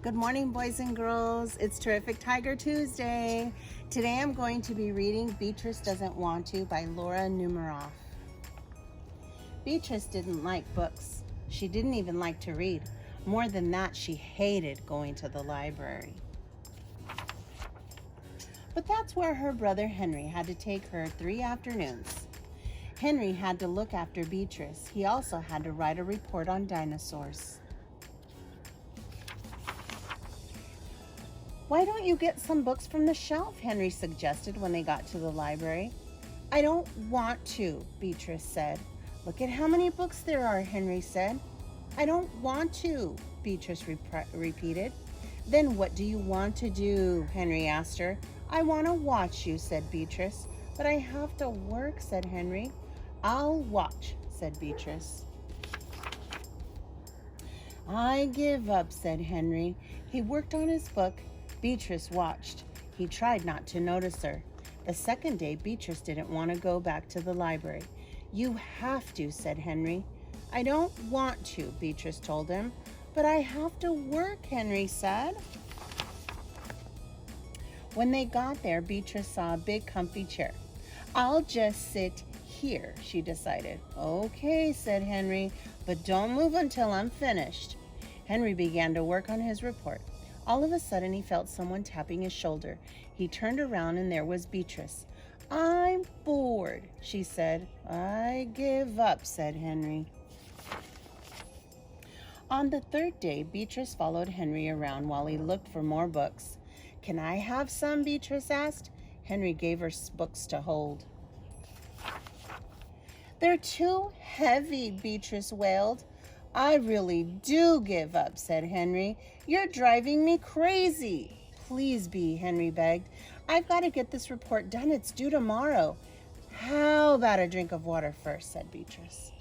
Good morning, boys and girls. It's Terrific Tiger Tuesday. Today I'm going to be reading Beatrice Doesn't Want to by Laura Numeroff. Beatrice didn't like books. She didn't even like to read. More than that, she hated going to the library. But that's where her brother Henry had to take her 3 afternoons. Henry had to look after Beatrice. He also had to write a report on dinosaurs. "Why don't you get some books from the shelf?" Henry suggested when they got to the library. "I don't want to," Beatrice said. "Look at how many books there are," Henry said. "I don't want to," Beatrice repeated. "Then what do you want to do?" Henry asked her. "I want to watch you," said Beatrice. "But I have to work," said Henry. "I'll watch," said Beatrice. "I give up," said Henry. He worked on his book. Beatrice watched. He tried not to notice her. The second day, Beatrice didn't want to go back to the library. "You have to," said Henry. "I don't want to," Beatrice told him. "But I have to work," Henry said. When they got there, Beatrice saw a big comfy chair. "I'll just sit here," she decided. "Okay," said Henry, "but don't move until I'm finished." Henry began to work on his report. All of a sudden, he felt someone tapping his shoulder. He turned around and there was Beatrice. "I'm bored," she said. "I give up," said Henry. On the third day, Beatrice followed Henry around while he looked for more books. "Can I have some?" Beatrice asked. Henry gave her books to hold. "They're too heavy," Beatrice wailed. "I really do give up," said Henry. "You're driving me crazy." "Please be," Henry begged. "I've got to get this report done. It's due tomorrow." "How about a drink of water first?" said Beatrice.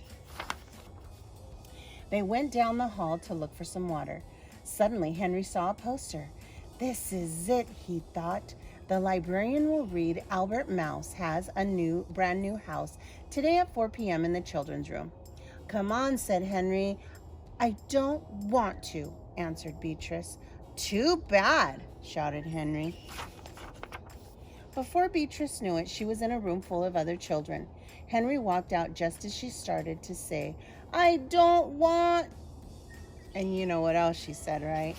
They went down the hall to look for some water. Suddenly, Henry saw a poster. "This is it," he thought. "The librarian will read Albert Mouse has a brand new house today at 4 p.m. in the children's room." "Come on," said Henry. "I don't want to," answered Beatrice. "Too bad," shouted Henry. Before Beatrice knew it, she was in a room full of other children. Henry walked out just as she started to say, "I don't want," and you know what else she said, right?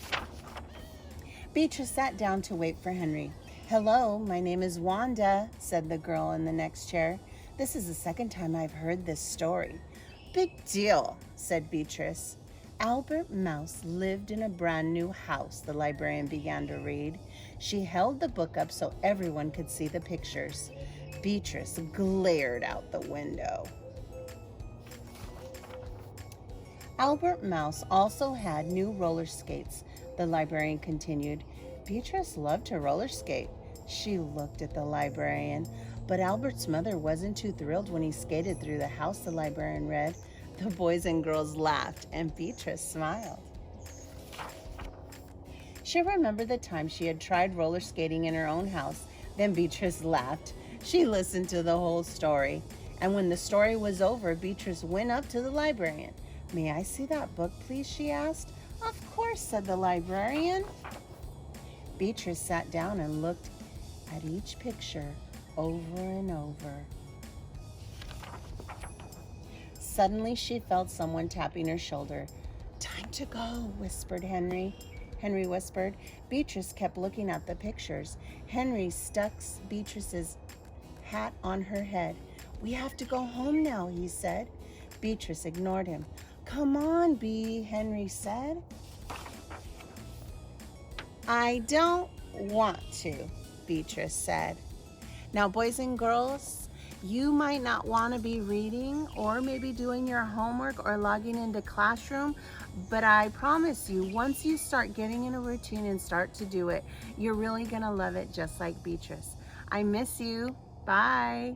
Beatrice sat down to wait for Henry. "Hello, my name is Wanda," said the girl in the next chair. "This is the second time I've heard this story." "Big deal," said Beatrice. "Albert Mouse lived in a brand new house," the librarian began to read. She held the book up so everyone could see the pictures. Beatrice glared out the window. "Albert Mouse also had new roller skates," the librarian continued. Beatrice loved to roller skate. She looked at the librarian. "But Albert's mother wasn't too thrilled when he skated through the house," the librarian read. The boys and girls laughed, and Beatrice smiled. She remembered the time she had tried roller skating in her own house. Then Beatrice laughed. She listened to the whole story. And when the story was over, Beatrice went up to the librarian. "May I see that book, please?" she asked. "Of course," said the librarian. Beatrice sat down and looked at each picture over and over. Suddenly, she felt someone tapping her shoulder. "Time to go," whispered Henry. Henry whispered. Beatrice kept looking at the pictures. Henry stuck Beatrice's hat on her head. "We have to go home now," he said. Beatrice ignored him. "Come on, Bee," Henry said. "I don't want to," Beatrice said. Now, boys and girls, you might not want to be reading or maybe doing your homework or logging into Classroom, but I promise you, once you start getting in a routine and start to do it, you're really going to love it just like Beatrice. I miss you. Bye.